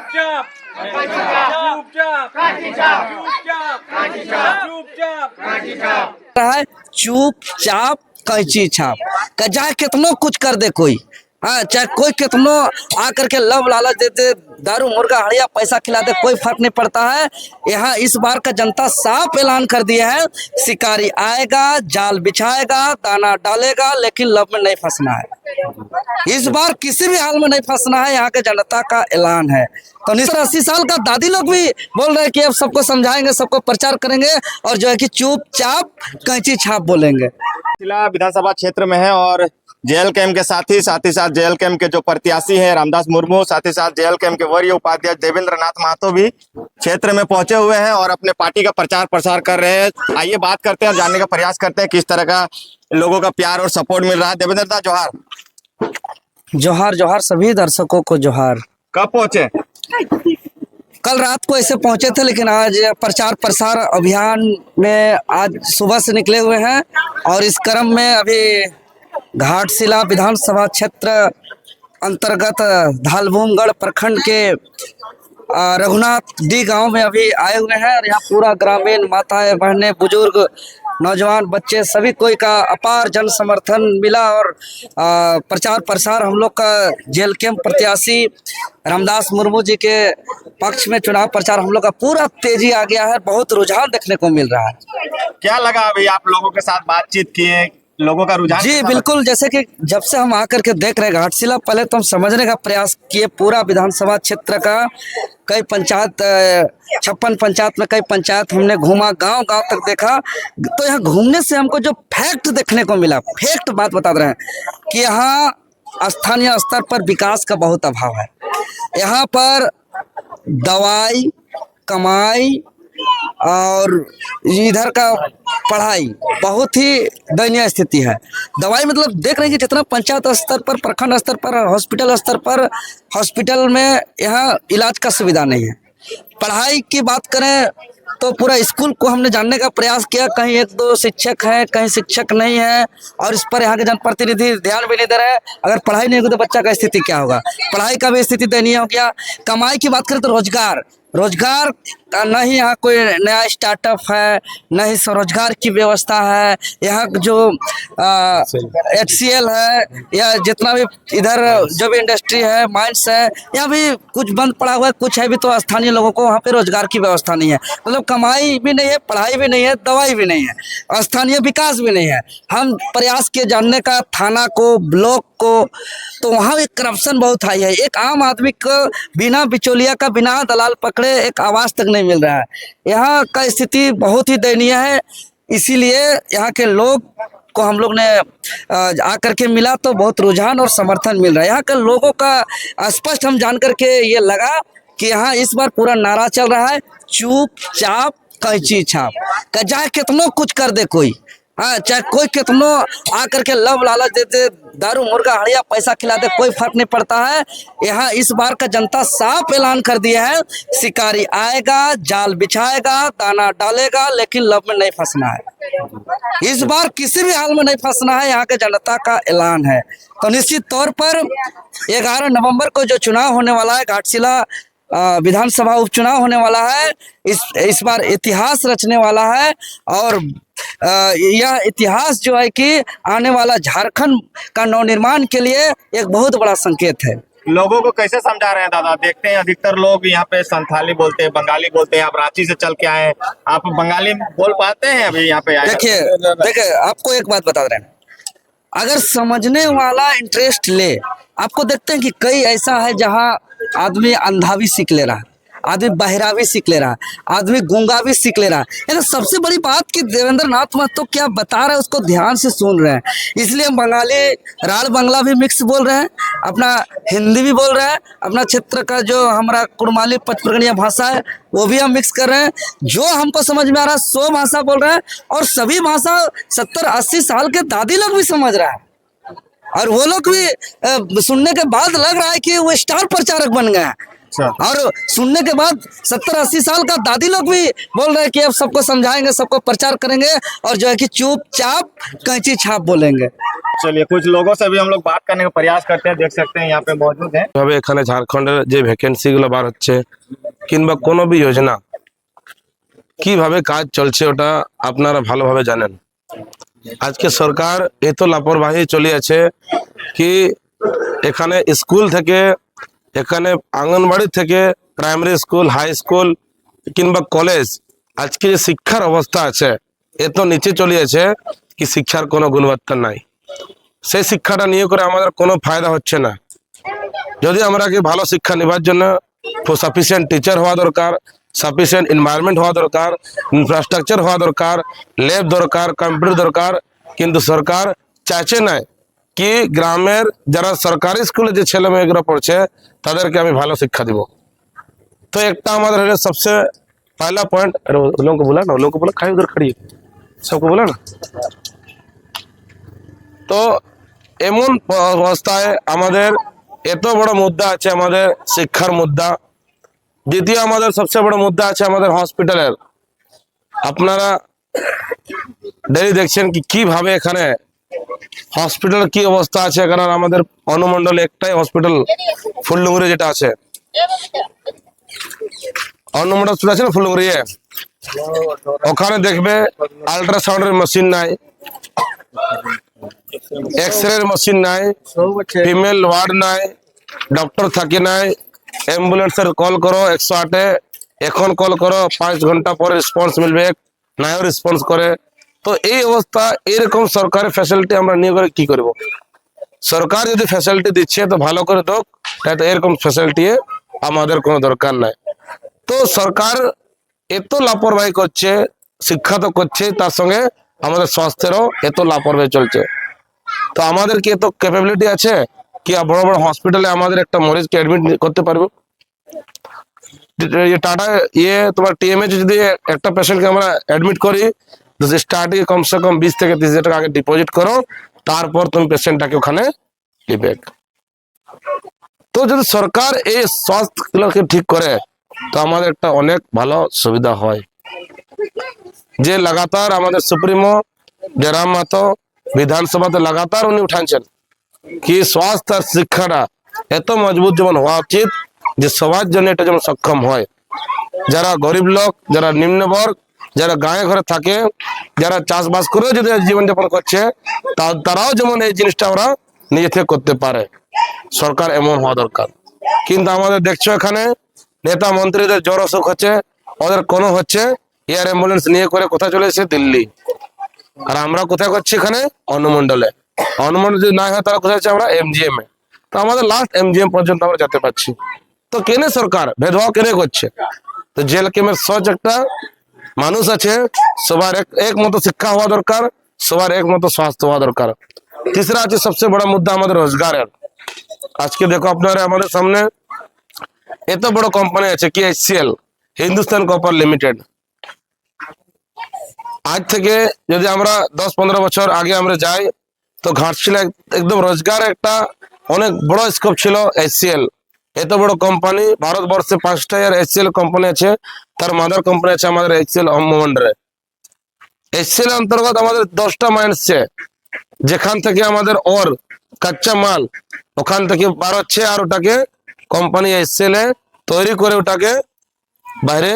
चुपचाप चुपचाप रहा है चुपचाप कैंची छाप चाहे कितनो कुछ कर दे कोई, हाँ चाहे कोई कितनो आकर के लब लालच देते, दारू मुर्गा हड़िया पैसा खिला दे, कोई फर्क नहीं पड़ता है। यहाँ इस बार का जनता साफ ऐलान कर दिया है, शिकारी आएगा, जाल बिछाएगा, दाना डालेगा, लेकिन लब में नहीं फंसना है। इस बार किसी भी हाल में नहीं फंसना है, यहाँ के जनता का ऐलान है। तो 80 साल का दादी लोग भी बोल रहे हैं कि अब सबको समझाएंगे, सबको प्रचार करेंगे और जो है कि चुपचाप कैंची छाप बोलेंगे। जिला विधानसभा क्षेत्र में है और जेएल कैंप के साथ ही जेएल कैंप के जो प्रत्याशी है रामदास मुर्मू, साथ ही साथ जेएल कैंप के वरीय उपाध्यक्ष देवेंद्र नाथ महतो भी क्षेत्र में पहुंचे हुए हैं और अपने पार्टी का प्रचार प्रसार कर रहे हैं। आइए बात करते हैं और जानने का प्रयास करते हैं किस तरह का लोगों का प्यार और सपोर्ट मिल रहा है। देवेंद्र दा जोहार। जोहार जोहार सभी दर्शकों को जोहार। कब पहुंचे? कल रात को ऐसे पहुंचे थे, लेकिन आज प्रचार प्रसार अभियान में आज सुबह से निकले हुए हैं और इस क्रम में अभी घाटशिला विधानसभा क्षेत्र अंतर्गत धालभूमगढ़ प्रखंड के रघुनाथ डी गांव में अभी आए हुए हैं और यहाँ पूरा ग्रामीण माताएं बहनें बुजुर्ग नौजवान बच्चे सभी कोई का अपार जन समर्थन मिला और प्रचार प्रसार हम लोग का जेल कैंप प्रत्याशी रामदास मुर्मू जी के पक्ष में चुनाव प्रचार हम लोग का पूरा तेजी आ गया है। बहुत रुझान देखने को मिल रहा है। क्या लगा अभी आप लोगों के साथ बातचीत किए, लोगों का रुझान? जी बिल्कुल, जैसे कि जब से हम आकर के देख रहे हैं घाटशिला, पहले तो हम समझने का प्रयास किए पूरा विधानसभा क्षेत्र का, कई पंचायत 56 पंचायत में कई पंचायत हमने घूमा, गांव गांव तक देखा। तो यहाँ घूमने से हमको जो फैक्ट देखने को मिला, फैक्ट बात बता रहे हैं कि यहाँ स्थानीय स्तर पर विकास का बहुत अभाव है। यहाँ पर दवाई कमाई और इधर का पढ़ाई बहुत ही दयनीय स्थिति है। दवाई मतलब देख रहे हैं कि जितना पंचायत स्तर पर, प्रखंड स्तर पर, हॉस्पिटल स्तर पर, हॉस्पिटल में यहाँ इलाज का सुविधा नहीं है। पढ़ाई की बात करें तो पूरा स्कूल को हमने जानने का प्रयास किया, कहीं एक दो शिक्षक हैं, कहीं शिक्षक नहीं है और इस पर यहाँ के जनप्रतिनिधि ध्यान भी नहीं दे रहे हैं। अगर पढ़ाई नहीं होगी तो बच्चा का स्थिति क्या होगा? पढ़ाई का भी स्थिति दयनीय हो गया। कमाई की बात करें तो रोजगार न ही यहाँ कोई नया स्टार्टअप है, न ही स्वरोजगार की व्यवस्था है। यहाँ जो HCL है या जितना भी इधर जो भी इंडस्ट्री है, माइंस है, यहाँ भी कुछ बंद पड़ा हुआ है, कुछ है भी तो स्थानीय लोगों को वहाँ पे रोजगार की व्यवस्था नहीं है। मतलब कमाई भी नहीं है, पढ़ाई भी नहीं है, दवाई भी नहीं है, स्थानीय विकास भी नहीं है। हम प्रयास किए जानने का थाना को, ब्लॉक को, तो वहाँ भी करप्शन बहुत हाई है। एक आम आदमी को बिना बिचौलिया का, बिना दलाल पकड़े एक आवाज तक नहीं मिल रहा है। यहाँ का स्थिति बहुत ही दयनीय है। इसीलिए यहाँ के लोग को हम लोग ने आकर के मिला तो बहुत रुझान और समर्थन मिल रहा है। यहाँ के लोगों का स्पष्ट हम जान करके ये लगा कि यहाँ इस बार पूरा नारा चल रहा है चुपचाप कैंची छाप, चाहे कितनो कुछ कर दे कोई, हाँ चाहे कोई कितनो आकर के लब लालच देते, दारू मुर्गा हड़िया पैसा खिला दे, कोई फर्क नहीं पड़ता है। यहाँ इस बार का जनता साफ ऐलान कर दिया है, शिकारी आएगा, जाल बिछाएगा, दाना डालेगा, लेकिन लब में नहीं फंसना है। इस बार किसी भी हाल में नहीं फंसना है, यहाँ के जनता का ऐलान है। तो निश्चित तौर पर 11 नवंबर को जो चुनाव होने वाला है, घाटशिला विधानसभा उपचुनाव होने वाला है, इस बार इतिहास रचने वाला है और यह इतिहास जो है कि आने वाला झारखंड का नवनिर्माण के लिए एक बहुत बड़ा संकेत है। लोगों को कैसे समझा रहे हैं दादा? देखते हैं अधिकतर लोग यहाँ पे संथाली बोलते हैं, बंगाली बोलते हैं। आप रांची से चल के आए, आप बंगाली बोल पाते हैं अभी यहाँ पे आए? देखिए आपको एक बात बता रहे हैं, अगर समझने वाला इंटरेस्ट ले, आपको देखते हैं कि कई ऐसा है जहाँ आदमी अंधा भी सीख ले रहा है, आदमी बहरा भी सीख ले रहा है, आदमी गूंगा भी सीख ले रहा है। तो सबसे बड़ी बात कि देवेंद्र नाथ महतो क्या बता रहे हैं उसको ध्यान से सुन रहे हैं। इसलिए हम बंगाली राड़ बंगला भी मिक्स बोल रहे हैं, अपना हिंदी भी बोल रहे हैं, अपना क्षेत्र का जो हमारा कुड़माली पचपरगनिया भाषा है वो भी हम मिक्स कर रहे हैं। जो हमको समझ में आ रहा है 100 भाषा बोल रहे हैं और सभी भाषा 70-80 साल के दादी लोग भी समझ रहा है और वो लोग भी सुनने के बाद लग रहा है कि वो स्टार प्रचारक बन गए हैं। और सुनने के बाद 70-80 साल का दादी लोग भी बोल रहे हैं कि अब सबको समझाएंगे, सबको प्रचार करेंगे और जो है कि चुपचाप कैंची छाप बोलेंगे। चलिए कुछ लोगों से भी हम लोग बात करने का प्रयास करते हैं, देख सकते हैं यहाँ पे मौजूद हैं। ভাবে এখানে ঝাড়খণ্ডের যে ভ্যাকেন্সি গুলো বার হচ্ছে কিংবা কোনো বি যোজনা কিভাবে কাজ চলছে ওটা আপনারা ভালোভাবে জানেন। আজকে সরকার এত লাপরবাহি চলে আছে কি এখানে স্কুল থেকে, এখানে আঙ্গনবাড়ি থেকে, প্রাইমারি স্কুল, হাই স্কুল কিংবা কলেজ, আজকে যে শিক্ষার অবস্থা আছে এত নিচে চলে আছে কি শিক্ষার কোনো গুণবত্তা নাই। সেই শিক্ষাটা নিয়ে করে আমাদের কোনো ফায়দা হচ্ছে না। যদি আমরা কি ভালো শিক্ষা নেবার জন্য সাফিসিয়েন্ট টিচার হওয়া দরকার, সাফিসিয়েন্ট এনভায়রনমেন্ট হওয়া দরকার, ইনফ্রাস্ট্রাকচার হওয়া দরকার, ল্যাব দরকার, কম্পিউটার দরকার, কিন্তু সরকার চাইছে না কি গ্রামের যারা সরকারি স্কুলে যে ছেলে মেয়েগুলো পড়ছে তাদেরকে আমি ভালো শিক্ষা দিব। তো একটা আমাদের হলো सबसे पहला पॉइंट, लोगों को बोला ना, लोगों को बोला खाई उधर खड़ी, सबको बोला ना। তো এমন অবস্থায় আমাদের এত বড় মুদ্রা আছে, আমাদের শিক্ষার মুদ্রা। দ্বিতীয় আমাদের সবচেয়ে বড় মুদ্রা আছে আমাদের হসপিটালের। আপনারা ডেলি দেখছেন কি কিভাবে এখানে হসপিটাল কি অবস্থা আছে। এখানে আমাদের অনুমণ্ডলে একটাই হসপিটাল ফুলডুঙ্গুরি যেটা আছে, অনুমণ্ডল হসপিটাল আছে না ফুলডুঙ্গুরি, ওখানে দেখবে আল্ট্রাসাউন্ডের মেশিন নাই, এক্সরে মেশিন নাই, ফিমেল ওয়ার্ড নাই, ডক্টর থাকে নাই, অ্যাম্বুলেন্সের কল করো 108-এ, এখন কল করো 5 ঘন্টা পরে রেসপন্স মিলবে, নাইও রেসপন্স করে। তো এই অবস্থা, এরকম সরকারি ফ্যাসিলিটি আমরা নিয়ে করে কি করব? সরকার যদি ফ্যাসিলিটি দিচ্ছে তো ভালো করে হোক, তাই তো এরকম ফ্যাসিলিটি আমাদের কোনো দরকার নাই। তো সরকার এত লাপরবাহি করছে, শিক্ষা তো করছে, তার সঙ্গে আমাদের স্বাস্থ্যেরও এত লাপরবাহি চলছে। তো আমাদের কি এত ক্যাপাবিলিটি আছে কি বড় বড় হসপিটালে আমাদের একটা মরিজকে অ্যাডমিট করতে পারবো? টাটা তোমার টিএমএচ যদি একটা পেশেন্টকে আমরা অ্যাডমিট করি তো স্টার্টিং কমসে কম 20 থেকে 30 হাজার টাকা আগে ডিপোজিট করো, তারপর তুমি পেশেন্টটাকে ওখানে দিবে। তো যদি সরকার এই স্বাস্থ্যগুলোকে ঠিক করে তো আমাদের একটা অনেক ভালো সুবিধা হয়। যে লাগাতার আমাদের সুপ্রিমো জয়রাম মাতো বিধানসভাতে লাগাতার উনি উঠাচ্ছেন কি স্বাস্থ্য আর শিক্ষাটা এত মজবুত যেমন হওয়া উচিত যে সবার জন্য এটা যেমন সক্ষম হয়। যারা গরিব লোক, যারা নিম্নবর্গ, যারা গায়ে ঘরে থাকে, যারা চাষবাস করেও যদি জীবনযাপন করছে তারাও যেমন এই জিনিসটা ওরা নিজে থেকে করতে পারে। সরকার এমন হওয়া দরকার। কিন্তু আমাদের দেখছো এখানে নেতা মন্ত্রীদের জ্বর অসুখ হচ্ছে, ওদের কোনো হচ্ছে এয়ার অ্যাম্বুলেন্স নিয়ে করে কোথায় চলে এসে দিল্লি, আর আমরা কোথায় করছি এখানে অনুমণ্ডলে। অনুমণ্ডল যদি না হয় তারা কোথায় আছে আমরা এমজিএম এ। তো আমাদের লাস্ট এমজিএম পর্যন্ত আমরা যেতে পারছি। তো কেনে সরকার ভেদভাব কেনে করছে? তো জেল কেমের সচ একটা মানুষ আছে, সবার এক মতো শিক্ষা হওয়া দরকার, সবার এক মতো স্বাস্থ্য হওয়া দরকার। तीसरा আছে সবচেয়ে বড় মুদ্রা আমাদের রোজগারের। আজকে দেখো আপনারা আমাদের সামনে এত বড় কোম্পানি আছে কি HCL, হিন্দুস্তান কপার লিমিটেড। আজ থেকে যদি আমরা 10-15 বছর আগে আমরা যাই তো ঘাটশিলা একদম রোজগার একটা অনেক বড় স্কোপ ছিল HCL। এত বড় কোম্পানি, ভারতবর্ষে 5টা HCL কোম্পানি আছে, তার মাদার কোম্পানি আছে আমাদের HCL অনুমণ্ডলে। HCL অন্তর্গত আমাদের 10টা মাইন্স আছে, যেখান থেকে আমাদের ওর কাঁচা মাল ওখান থেকে বার হচ্ছে, আর ওটাকে কোম্পানি HCL তৈরি করে ওটাকে বাইরে